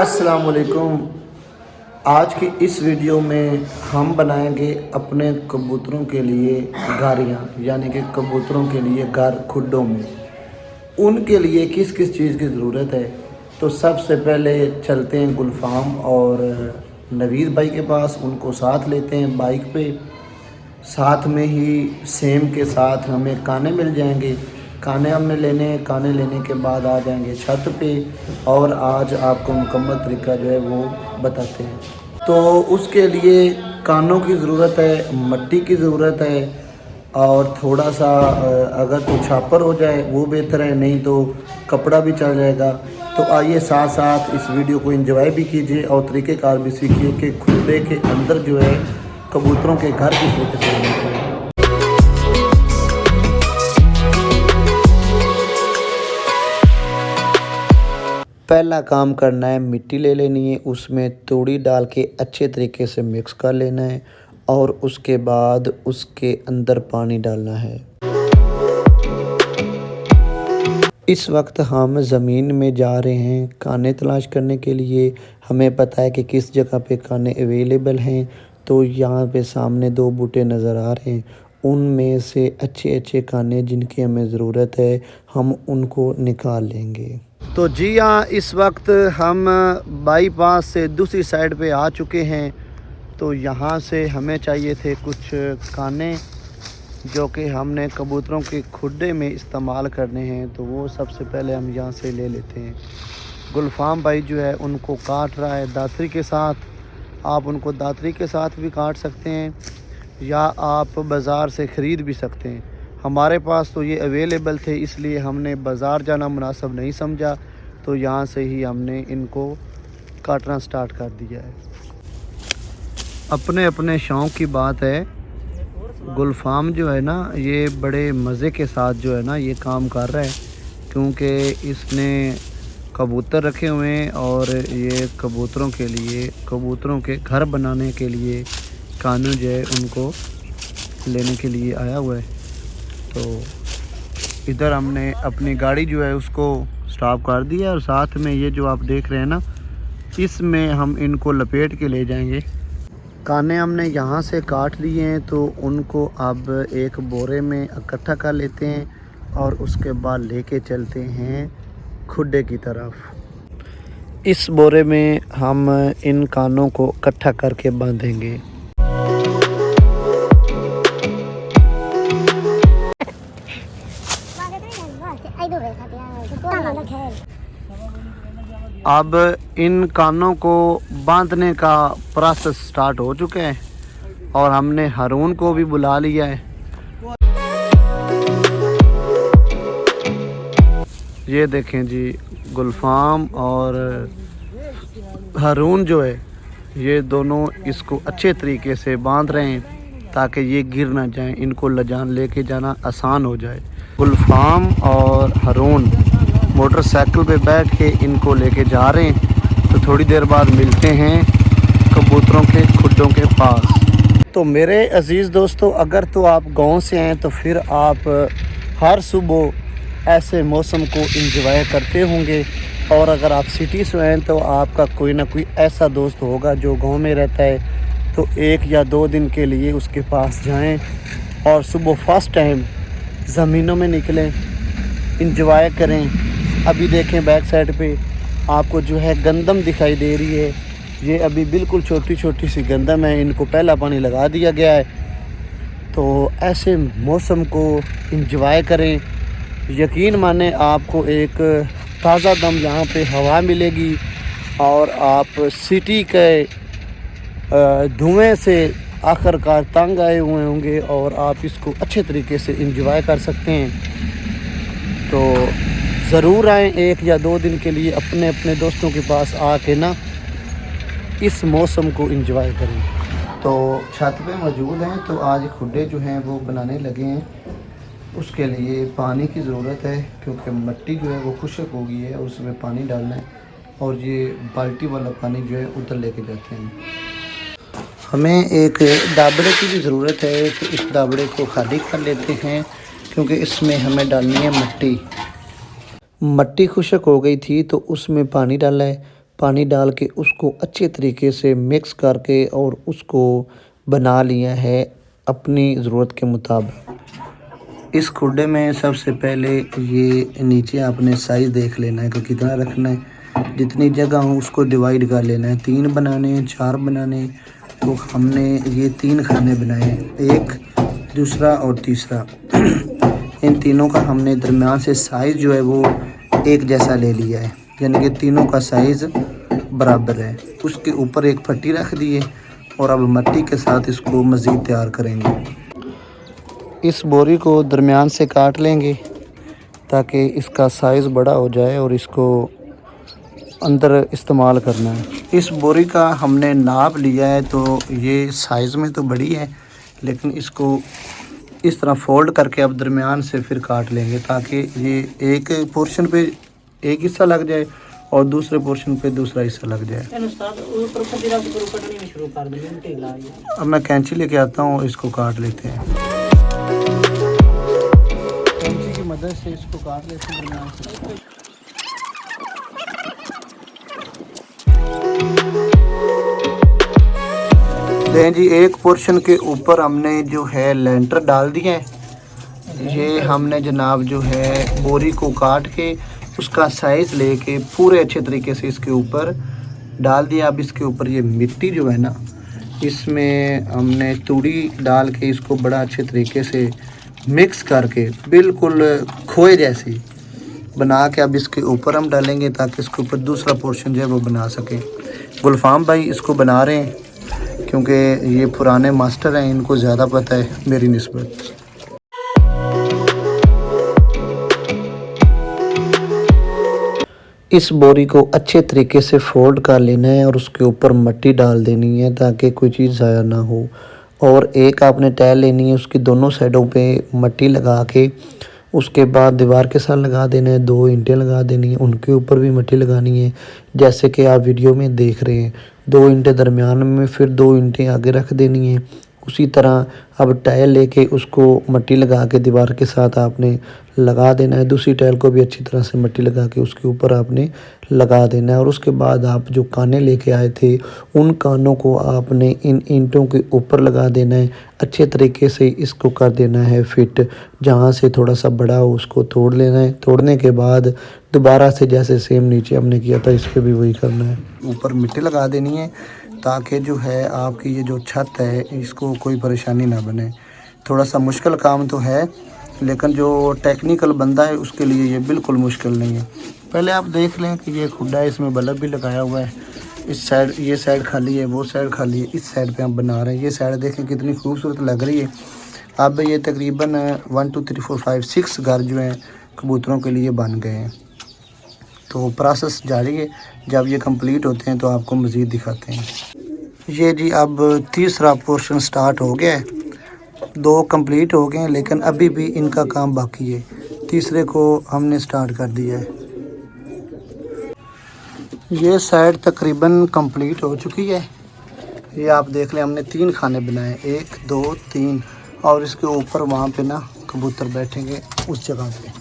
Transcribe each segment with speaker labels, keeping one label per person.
Speaker 1: अस्सलाम वालेकुम। आज की इस वीडियो में हम बनाएंगे अपने कबूतरों के लिए घारियाँ, यानी कि कबूतरों के लिए घर खुड्डों में उनके लिए किस किस चीज़ की ज़रूरत है। तो सबसे पहले चलते हैं गुलफाम और नवीद भाई के पास, उनको साथ लेते हैं बाइक पे। साथ में ही सेम के साथ हमें काने मिल जाएंगे। काने हमने लेने हैं, काने लेने के बाद आ जाएंगे छत पे और आज आपको मुकम्मल तरीका जो है वो बताते हैं। तो उसके लिए कानों की ज़रूरत है, मट्टी की ज़रूरत है और थोड़ा सा अगर तो छापर हो जाए वो बेहतर है, नहीं तो कपड़ा भी चल जाएगा। तो आइए साथ साथ इस वीडियो को एंजॉय भी कीजिए और तरीक़ेकार भी सीखिए कि खुदे के अंदर जो है कबूतरों के घर किस तरीके से बनते हैं। पहला काम करना है, मिट्टी ले लेनी है, उसमें तूड़ी डाल के अच्छे तरीके से मिक्स कर लेना है और उसके बाद उसके अंदर पानी डालना है। इस वक्त हम ज़मीन में जा रहे हैं काने तलाश करने के लिए। हमें पता है कि किस जगह पे काने अवेलेबल हैं। तो यहाँ पे सामने दो बूटे नज़र आ रहे हैं, उनमें से अच्छे अच्छे काने जिनकी हमें ज़रूरत है हम उनको निकाल लेंगे। तो जी हाँ, इस वक्त हम बाईपास से दूसरी साइड पे आ चुके हैं। तो यहाँ से हमें चाहिए थे कुछ काने जो कि हमने कबूतरों के खुड्डे में इस्तेमाल करने हैं। तो वो सबसे पहले हम यहाँ से ले लेते हैं। गुलफाम भाई जो है उनको काट रहा है दातरी के साथ। आप उनको दातरी के साथ भी काट सकते हैं या आप बाज़ार से ख़रीद भी सकते हैं। हमारे पास तो ये अवेलेबल थे, इसलिए हमने बाज़ार जाना मुनासिब नहीं समझा, तो यहाँ से ही हमने इनको काटना स्टार्ट कर दिया है। अपने अपने शौक़ की बात है। गुलफाम जो है ना ये बड़े मज़े के साथ जो है ना ये काम कर रहा है, क्योंकि इसने कबूतर रखे हुए हैं और ये कबूतरों के लिए, कबूतरों के घर बनाने के लिए कानून जो है उनको लेने के लिए आया हुआ है। तो इधर हमने अपनी गाड़ी जो है उसको स्टॉप कर दिया और साथ में ये जो आप देख रहे हैं ना, इसमें हम इनको लपेट के ले जाएंगे। काने हमने यहाँ से काट लिए हैं, तो उनको अब एक बोरे में इकट्ठा कर लेते हैं और उसके बाद लेके चलते हैं खुड्डे की तरफ। इस बोरे में हम इन कानों को इकट्ठा करके बांधेंगे। अब इन कानों को बांधने का प्रोसेस स्टार्ट हो चुका है और हमने हारून को भी बुला लिया है। ये देखें जी, गुलफाम और हारून जो है ये दोनों इसको अच्छे तरीके से बांध रहे हैं ताकि ये गिर ना जाएं, इनको लेके जाना आसान हो जाए। गुलफाम और हारून मोटरसाइकिल पे बैठ के इनको लेके जा रहे हैं। तो थोड़ी देर बाद मिलते हैं कबूतरों के खुड्डों के पास। तो मेरे अज़ीज़ दोस्तों, अगर तो आप गांव से हैं तो फिर आप हर सुबह ऐसे मौसम को एंजॉय करते होंगे, और अगर आप सिटी से हैं तो आपका कोई ना कोई ऐसा दोस्त होगा जो गांव में रहता है। तो 1 या 2 दिन के लिए उसके पास जाएं और सुबह फर्स्ट टाइम ज़मीनों में निकलें, एंजॉय करें। अभी देखें बैक साइड पे आपको जो है गंदम दिखाई दे रही है। ये अभी बिल्कुल छोटी छोटी सी गंदम है, इनको पहला पानी लगा दिया गया है। तो ऐसे मौसम को एंजॉय करें। यकीन माने आपको एक ताज़ा दम यहाँ पे हवा मिलेगी और आप सिटी के धुएं से आखिरकार तंग आए हुए होंगे और आप इसको अच्छे तरीके से एंजॉय कर सकते हैं। तो ज़रूर आएँ 1 या 2 दिन के लिए अपने अपने दोस्तों के पास आके ना इस मौसम को एंजॉय करें। तो छत पे मौजूद हैं, तो आज खुड्डे जो हैं वो बनाने लगे हैं। उसके लिए पानी की ज़रूरत है क्योंकि मिट्टी जो है वो खुश्क हो गई है और उसमें पानी डालना है और ये बाल्टी वाला पानी जो है उधर लेके जाते हैं। हमें एक दाबड़े की भी ज़रूरत है, तो इस दाबड़े को खाली कर लेते हैं क्योंकि इसमें हमें डालनी है मिट्टी। मिट्टी खुश्क हो गई थी तो उसमें पानी डाला है। पानी डाल के उसको अच्छे तरीके से मिक्स करके और उसको बना लिया है अपनी ज़रूरत के मुताबिक। इस खुडे में सबसे पहले ये नीचे आपने साइज़ देख लेना है कि कितना रखना है। जितनी जगह हो उसको डिवाइड कर लेना है। 3 बनाने हैं, 4 बनाने, तो हमने ये 3 खाने बनाए हैं, एक, दूसरा और तीसरा। इन तीनों का हमने दरमियान से साइज़ जो है वो एक जैसा ले लिया है, यानी कि तीनों का साइज़ बराबर है। उसके ऊपर एक पट्टी रख दी है और अब मट्टी के साथ इसको मज़ीद तैयार करेंगे। इस बोरी को दरमियान से काट लेंगे ताकि इसका साइज़ बड़ा हो जाए और इसको अंदर इस्तेमाल करना है। इस बोरी का हमने नाप लिया है, तो ये साइज़ में तो बड़ी है, लेकिन इसको इस तरह फोल्ड करके अब दरमियान से फिर काट लेंगे ताकि ये एक पोर्शन पे एक हिस्सा लग जाए और दूसरे पोर्शन पे दूसरा हिस्सा लग जाए। अब मैं कैंची लेके आता हूँ, इसको काट लेते हैं। कैंची की मदद से इसको काट लेते हैं दरमियान से। दें जी, एक पोर्शन के ऊपर हमने जो है लेंटर डाल दिया है। ये हमने जनाब जो है बोरी को काट के उसका साइज़ लेके पूरे अच्छे तरीके से इसके ऊपर डाल दिया। अब इसके ऊपर ये मिट्टी जो है ना, इसमें हमने तूड़ी डाल के इसको बड़ा अच्छे तरीके से मिक्स करके बिल्कुल खोए जैसी बना के अब इसके ऊपर हम डालेंगे ताकि इसके ऊपर दूसरा पोर्शन जो है वो बना सके। गुलफाम भाई इसको बना रहे हैं क्योंकि ये पुराने मास्टर हैं, इनको ज़्यादा पता है मेरी निस्बत। इस बोरी को अच्छे तरीके से फोल्ड कर लेना है और उसके ऊपर मिट्टी डाल देनी है ताकि कोई चीज़ ज़ाया ना हो। और एक आपने टाइल लेनी है, उसकी दोनों साइडों पे मिट्टी लगा के उसके बाद दीवार के साथ लगा देना है। 2 ईंटें लगा देनी है, उनके ऊपर भी मिट्टी लगानी है जैसे कि आप वीडियो में देख रहे हैं। 2 ईंटें दरमियान में, फिर 2 ईंटें आगे रख देनी है। उसी तरह अब टाइल लेके उसको मिट्टी लगा के दीवार के साथ आपने लगा देना है। दूसरी टाइल को भी अच्छी तरह से मिट्टी लगा के उसके ऊपर आपने लगा देना है। और उसके बाद आप जो काने लेके आए थे उन कानों को आपने इन ईंटों के ऊपर लगा देना है। अच्छे तरीके से इसको कर देना है फिट। जहाँ से थोड़ा सा बड़ा हो उसको तोड़ लेना है। तोड़ने के बाद दोबारा से जैसे सेम नीचे हमने किया था इस पर भी वही करना है। ऊपर मिट्टी लगा देनी है ताकि जो है आपकी ये जो छत है इसको कोई परेशानी ना बने। थोड़ा सा मुश्किल काम तो है, लेकिन जो टेक्निकल बंदा है उसके लिए ये बिल्कुल मुश्किल नहीं है। पहले आप देख लें कि ये खुड्डा है, इसमें बल्ब भी लगाया हुआ है। इस साइड ये साइड खाली है, वो साइड खाली है। इस साइड पे हम बना रहे हैं। ये साइड देखें कितनी खूबसूरत लग रही है। अब ये तकरीबन 1 2 3 4 5 6 घर जो हैं कबूतरों के लिए बन गए हैं। तो प्रोसेस जारी है, जब ये कंप्लीट होते हैं तो आपको मज़ीद दिखाते हैं। ये जी अब तीसरा पोर्शन स्टार्ट हो गया है। 2 कंप्लीट हो गए हैं, लेकिन अभी भी इनका काम बाकी है। तीसरे को हमने स्टार्ट कर दिया है। ये साइड तकरीबन कंप्लीट हो चुकी है। ये आप देख लें, हमने 3 खाने बनाए, 1 2 3, और इसके ऊपर वहाँ पे ना कबूतर बैठेंगे उस जगह पे।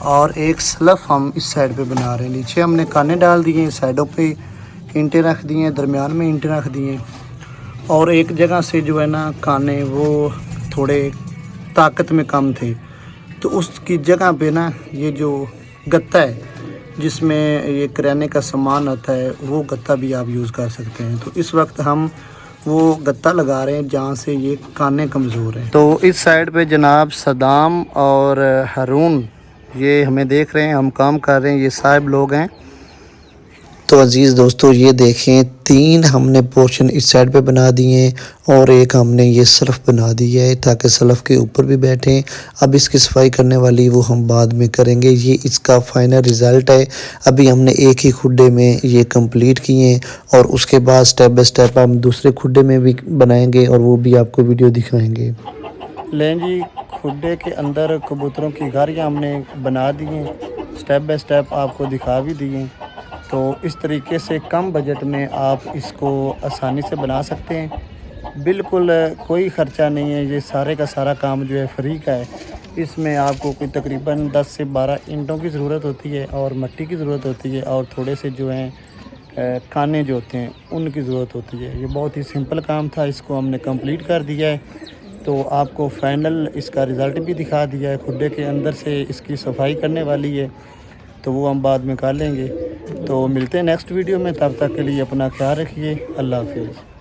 Speaker 1: और एक स्लफ हम इस साइड पे बना रहे हैं। नीचे हमने काने डाल दिए हैं, साइडों पे ईंटें रख दी हैं, दरमियान में ईंटें रख दी हैं। और एक जगह से जो है ना काने वो थोड़े ताकत में कम थे, तो उसकी जगह पे ना ये जो गत्ता है जिसमें ये किराने का सामान आता है, वो गत्ता भी आप यूज़ कर सकते हैं। तो इस वक्त हम वो गत्ता लगा रहे हैं जहाँ से ये काने कमज़ोर हैं। तो इस साइड पे जनाब सदाम और हारून ये हमें देख रहे हैं, हम काम कर रहे हैं। ये साहब लोग हैं। तो अज़ीज़ दोस्तों, ये देखें 3 हमने पोर्शन इस साइड पे बना दिए हैं और एक हमने ये सलफ़ बना दिया है ताकि सलफ़ के ऊपर भी बैठें। अब इसकी सफाई करने वाली वो हम बाद में करेंगे। ये इसका फाइनल रिज़ल्ट है। अभी हमने एक ही खुड्डे में ये कंप्लीट किए हैं और उसके बाद स्टेप बाय स्टेप हम दूसरे खुड्डे में भी बनाएंगे और वो भी आपको वीडियो दिखाएँगे। लें जी, खुड्डे के अंदर कबूतरों की घारियाँ हमने बना दी हैं, स्टेप बाय स्टेप आपको दिखा भी दिए। तो इस तरीके से कम बजट में आप इसको आसानी से बना सकते हैं। बिल्कुल कोई ख़र्चा नहीं है। ये सारे का सारा काम जो है फ्री का है। इसमें आपको कोई तकरीबन 10 से 12 ईंटों की ज़रूरत होती है और मिट्टी की ज़रूरत होती है और थोड़े से जो हैं खाने जो होते हैं उनकी ज़रूरत होती है। ये बहुत ही सिंपल काम था, इसको हमने कंप्लीट कर दिया है। तो आपको फाइनल इसका रिज़ल्ट भी दिखा दिया है। खुड्डे के अंदर से इसकी सफाई करने वाली है, तो वो हम बाद में कर लेंगे। तो मिलते हैं नेक्स्ट वीडियो में, तब तक के लिए अपना ख्याल रखिए। अल्लाह हाफिज़।